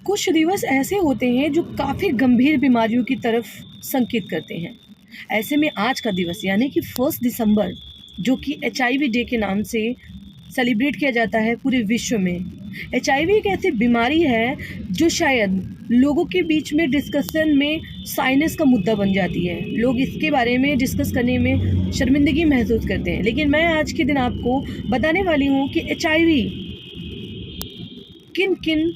कुछ दिवस ऐसे होते हैं जो काफ़ी गंभीर बीमारियों की तरफ संकेत करते हैं। ऐसे में आज का दिवस यानी कि 1 दिसंबर, जो कि HIV डे के नाम से सेलिब्रेट किया जाता है पूरे विश्व में। HIV एक ऐसी बीमारी है जो शायद लोगों के बीच में डिस्कशन में साइनेस का मुद्दा बन जाती है। लोग इसके बारे में डिस्कस करने में शर्मिंदगी महसूस करते हैं, लेकिन मैं आज के दिन आपको बताने वाली हूँ कि HIV किन किन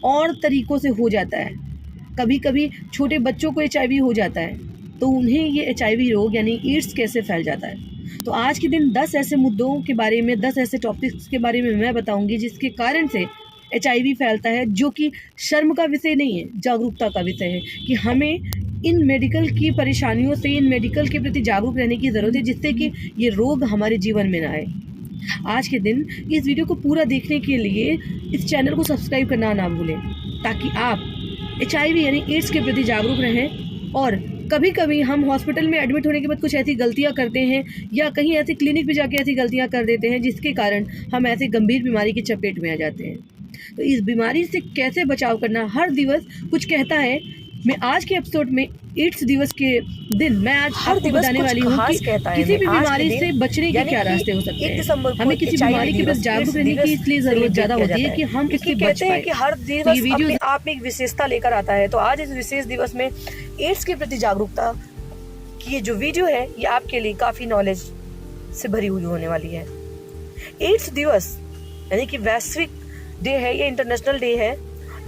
और तरीक़ों से हो जाता है। कभी कभी छोटे बच्चों को HIV हो जाता है, तो उन्हें ये HIV रोग यानी एड्स कैसे फैल जाता है। तो आज के दिन 10 ऐसे मुद्दों के बारे में, 10 ऐसे टॉपिक्स के बारे में मैं बताऊंगी जिसके कारण से HIV फैलता है, जो कि शर्म का विषय नहीं है, जागरूकता का विषय है कि हमें इन मेडिकल की परेशानियों से, इन मेडिकल के प्रति जागरूक रहने की ज़रूरत है, जिससे कि ये रोग हमारे जीवन में ना आए। आज के दिन इस वीडियो को पूरा देखने के लिए इस चैनल को सब्सक्राइब करना ना भूलें, ताकि आप HIV यानी एड्स के प्रति जागरूक रहें। और कभी कभी हम हॉस्पिटल में एडमिट होने के बाद कुछ ऐसी गलतियां करते हैं या कहीं ऐसे क्लिनिक पे जाके ऐसी गलतियां कर देते हैं जिसके कारण हम ऐसे गंभीर बीमारी की चपेट में आ जाते हैं। तो इस बीमारी से कैसे बचाव करना, हर दिवस कुछ कहता है। मैं आज के एपिसोड में एड्स दिवस के दिन मैं आज आपको बताने वाली हूँ कि किसी भी बीमारी से बचने के क्या रास्ते हो सकते हैं। हमें किसी बीमारी के प्रति जागरूक रहने की इसलिए जरूरत ज़्यादा होती है कि हम इससे बच पाएं। कि हर दिवस अपने आप में एक विशेषता लेकर आता है। तो आज इस विशेष दिवस में एड्स के प्रति जागरूकता की ये जो वीडियो है, ये आपके लिए काफी नॉलेज से भरी हुई होने वाली है। एड्स दिवस यानी कि वैश्विक डे है, ये इंटरनेशनल डे है।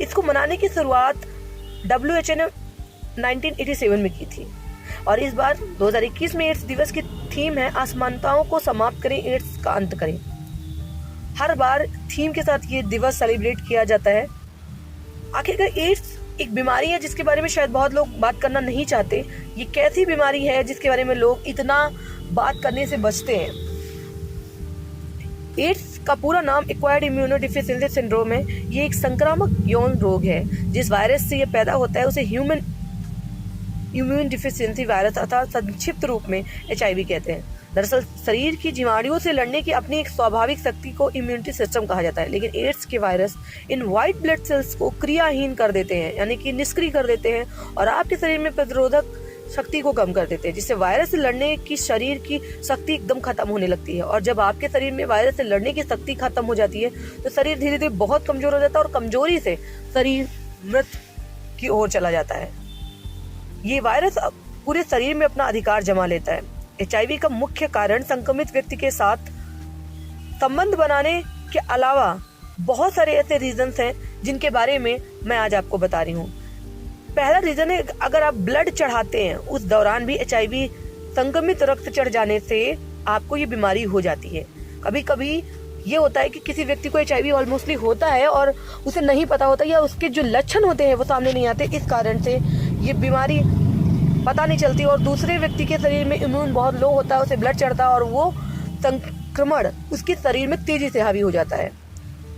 इसको मनाने की शुरुआत WHO ने 1987 में की थी और इस बार 2021 में एड्स दिवस की थीम है असमानताओं को समाप्त करें, एड्स का अंत करें। हर बार थीम के साथ ये दिवस सेलिब्रेट किया जाता है। आखिरकार एड्स एक बीमारी है जिसके बारे में शायद बहुत लोग बात करना नहीं चाहते। ये कैसी बीमारी है जिसके बारे में लोग इतना बात करने से बचते हैं। एड्स का पूरा नाम एक्वायर्ड इम्यूनोडेफिशिएंसी सिंड्रोम है। ये एक संक्रामक यौन रोग है। जिस वायरस से ये पैदा होता है उसे ह्यूमन इम्यून डिफिशियंसी वायरस अर्थात संक्षिप्त रूप में HIV कहते हैं। दरअसल शरीर की जीवाणुओं से लड़ने की अपनी एक स्वाभाविक शक्ति को इम्यूनिटी सिस्टम कहा जाता है, लेकिन एड्स के virus in white blood cells को क्रियाहीन कर देते हैं, यानी कि निष्क्रिय कर देते हैं और आपके शरीर में प्रतिरोधक शक्ति को कम कर देते हैं, जिससे वायरस से लड़ने की शरीर की शक्ति एकदम खत्म होने लगती है। और जब आपके शरीर में वायरस से लड़ने की शक्ति खत्म हो जाती है तो शरीर धीरे धीरे बहुत कमजोर हो जाता है और कमजोरी से शरीर मृत्यु की ओर चला जाता है। ये वायरस पूरे शरीर में अपना अधिकार जमा लेता है। HIV का मुख्य कारण संक्रमित व्यक्ति के साथ संबंध बनाने के अलावा बहुत सारे ऐसे रीजंस हैं जिनके बारे में मैं आज आपको बता रही हूँ। पहला रीजन है, अगर आप ब्लड चढ़ाते हैं उस दौरान भी HIV संक्रमित रक्त चढ़ जाने से आपको ये बीमारी हो जाती है। कभी कभी ये होता है कि किसी व्यक्ति को HIV ऑलमोस्टली होता है और उसे नहीं पता होता या उसके जो लक्षण होते हैं वो सामने नहीं आते। इस कारण से ये बीमारी पता नहीं चलती और दूसरे व्यक्ति के शरीर में इम्यून बहुत लो होता है, उसे ब्लड चढ़ता है और वो संक्रमण उसके शरीर में तेजी से हावी हो जाता है।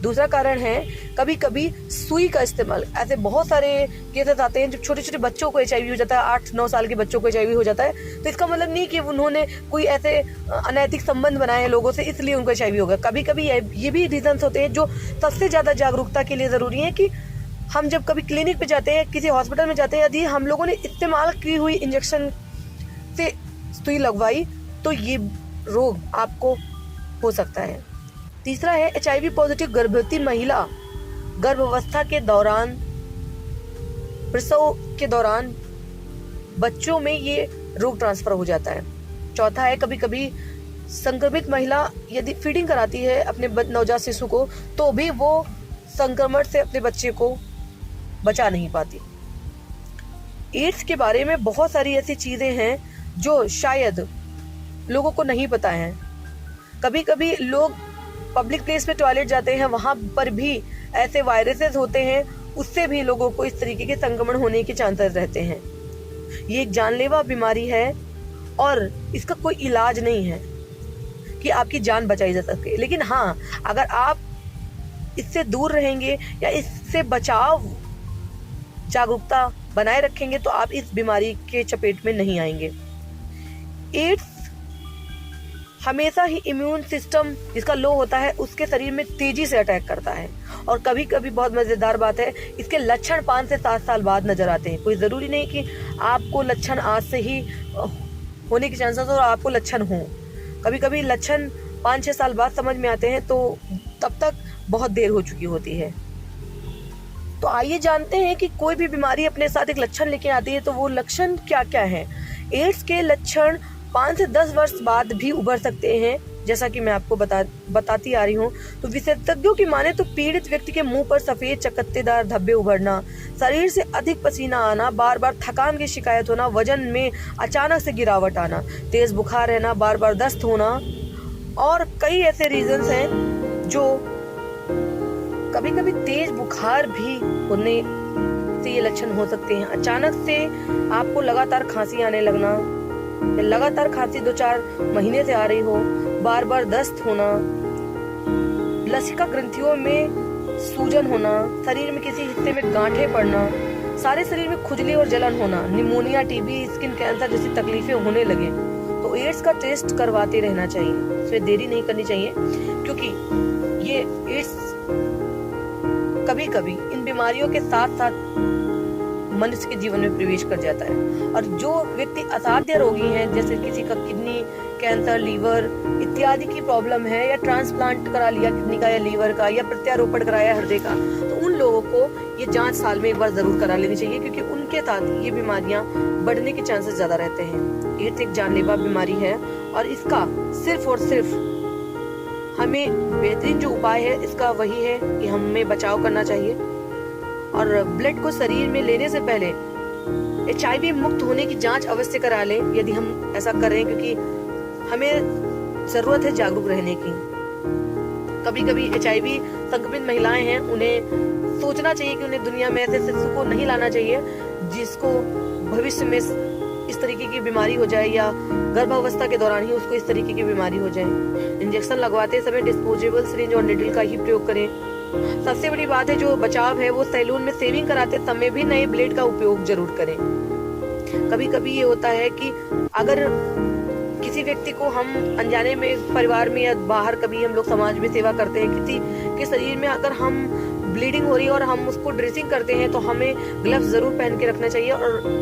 दूसरा कारण है कभी कभी सुई का इस्तेमाल। ऐसे बहुत सारे केसेस आते हैं जब छोटे छोटे बच्चों को HIV हो जाता है, 8-9 साल के बच्चों को HIV हो जाता है। तो इसका मतलब नहीं कि उन्होंने कोई ऐसे अनैतिक संबंध बनाए हैं लोगों से इसलिए उनको HIV हो गया। कभी कभी ये भी रीजंस होते हैं जो सबसे ज़्यादा जागरूकता के लिए ज़रूरी है कि हम जब कभी क्लिनिक पे जाते हैं, किसी हॉस्पिटल में जाते हैं, यदि हम लोगों ने इस्तेमाल की हुई इंजेक्शन से सुई लगवाई तो ये रोग आपको हो सकता है। तीसरा है HIV पॉजिटिव गर्भवती महिला गर्भावस्था के दौरान, प्रसव के दौरान बच्चों में ये रोग ट्रांसफर हो जाता है। चौथा है कभी कभी संक्रमित महिला यदि फीडिंग कराती है अपने नवजात शिशु को तो भी वो संक्रमण से अपने बच्चे को बचा नहीं पाती। एड्स के बारे में बहुत सारी ऐसी चीजें हैं जो शायद लोगों को नहीं पता है। कभी कभी लोग पब्लिक प्लेस पे टॉयलेट जाते हैं, वहां पर भी ऐसे वायरसेस होते हैं, उससे भी लोगों को इस तरीके के संक्रमण होने के चांसेस रहते हैं। ये एक जानलेवा बीमारी है और इसका कोई इलाज नहीं है कि आपकी जान बचाई जा सके। लेकिन हाँ, अगर आप इससे दूर रहेंगे या इससे बचाव जागरूकता बनाए रखेंगे तो आप इस बीमारी के चपेट में नहीं आएंगे। एड्स हमेशा ही इम्यून सिस्टम जिसका लो होता है उसके शरीर में तेजी से अटैक करता है। और कभी कभी बहुत मजेदार बात है, इसके लक्षण 5 से 7 साल बाद नजर आते हैं। कोई जरूरी नहीं कि आपको लक्षण आज से ही होने के चांसेस और आपको लक्षण हो। कभी कभी लक्षण 5-6 साल बाद समझ में आते हैं, तो तब तक बहुत देर हो चुकी होती है। तो आइए जानते हैं कि कोई भी बीमारी अपने साथ एक लक्षण लेके आती है तो वो लक्षण क्या क्या है। एड्स के लक्षण 5 से 10 वर्ष बाद भी उभर सकते हैं, जैसा कि मैं आपको बताती आ रही हूँ। तो विशेषज्ञों की माने तो पीड़ित व्यक्ति के मुंह पर सफेद चकत्तेदार धब्बे उभरना, शरीर से अधिक पसीना आना, बार बार थकान की शिकायत होना, वजन में अचानक से गिरावट आना, तेज बुखार रहना, बार बार दस्त होना और कई ऐसे रीजंस हैं जो कभी कभी तेज बुखार भी होने से ये लक्षण हो सकते हैं। अचानक से आपको लगातार खांसी आने लगना, लगातार खांसी 2-4 महीने से आ रही हो, बार बार दस्त होना, लसिका ग्रंथियों में सूजन होना, शरीर में किसी हिस्से में गांठें पड़ना, सारे शरीर में खुजली और जलन होना, निमोनिया, टीबी, स्किन कैंसर जैसी तकलीफें होने लगे तो एड्स का टेस्ट करवाते रहना चाहिए। इसमें देरी नहीं करनी चाहिए, क्योंकि ये एड्स कभी कभी इन बीमारियों के साथ साथ मनुष्य के जीवन में प्रवेश कर जाता है। और जो व्यक्ति असाध्य रोगी हैं, जैसे किसी का किडनी कैंसर, लीवर इत्यादि की प्रॉब्लम है, या ट्रांसप्लांट करा लिया किडनी का या लीवर का, या प्रत्यारोपण कराया हृदय का, तो उन लोगों को ये जांच साल में एक बार जरूर करा लेनी चाहिए, क्योंकि उनके साथ ये बीमारियां बढ़ने के चांसेस ज्यादा रहते हैं। एड्स एक जानलेवा बीमारी है और इसका सिर्फ और सिर्फ हमें बेहतरीन जो उपाय है इसका वही है कि हमें बचाव करना चाहिए और ब्लड को शरीर में लेने से पहले HIV मुक्त होने की जांच अवश्य करा लें, यदि हम ऐसा कर रहे हैं, क्योंकि हमें जरूरत है जागरूक रहने की। कभी कभी HIV संक्रमित महिलाएं हैं, उन्हें सोचना चाहिए कि उन्हें दुनिया में ऐसे शिशु को नहीं लाना चाहिए जिसको भविष्य में इस तरीके की बीमारी हो जाए या गर्भावस्था के दौरान ही उसको इस तरीके की बीमारी हो जाए। इंजेक्शन लगवाते समय डिस्पोजेबल सिरिंज और निडल का ही प्रयोग करें। सबसे बड़ी बात है जो बचाव है वो सैलून में शेविंग कराते समय भी नए ब्लेड का उपयोग जरूर करें। कभी कभी ये होता है कि अगर किसी व्यक्ति को हम अनजाने में परिवार में या बाहर कभी हम लोग समाज में सेवा करते हैं, किसी के शरीर में अगर हम ब्लीडिंग हो रही है और हम उसको ड्रेसिंग करते हैं तो हमें ग्लव्स जरूर पहन के रखना चाहिए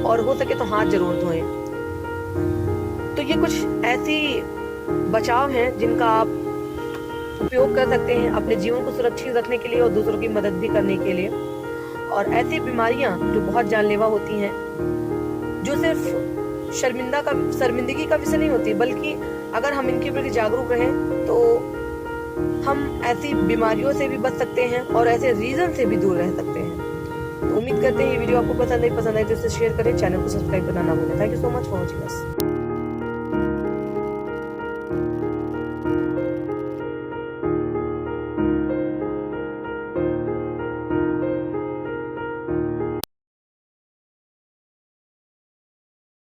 और हो सके तो हाथ जरूर धोएं। तो ये कुछ ऐसी बचाव हैं जिनका आप उपयोग कर सकते हैं अपने जीवन को सुरक्षित रखने के लिए और दूसरों की मदद भी करने के लिए। और ऐसी बीमारियां जो बहुत जानलेवा होती हैं, जो सिर्फ शर्मिंदगी का विषय नहीं होती, बल्कि अगर हम इनके प्रति जागरूक रहें तो हम ऐसी बीमारियों से भी बच सकते हैं और ऐसे रीजन से भी दूर रह सकते हैं। तो उम्मीद करते हैं ये वीडियो आपको पसंद आई तो इसे शेयर करें, चैनल को सब्सक्राइब करना ना भूलें। Thank you so much for watching us.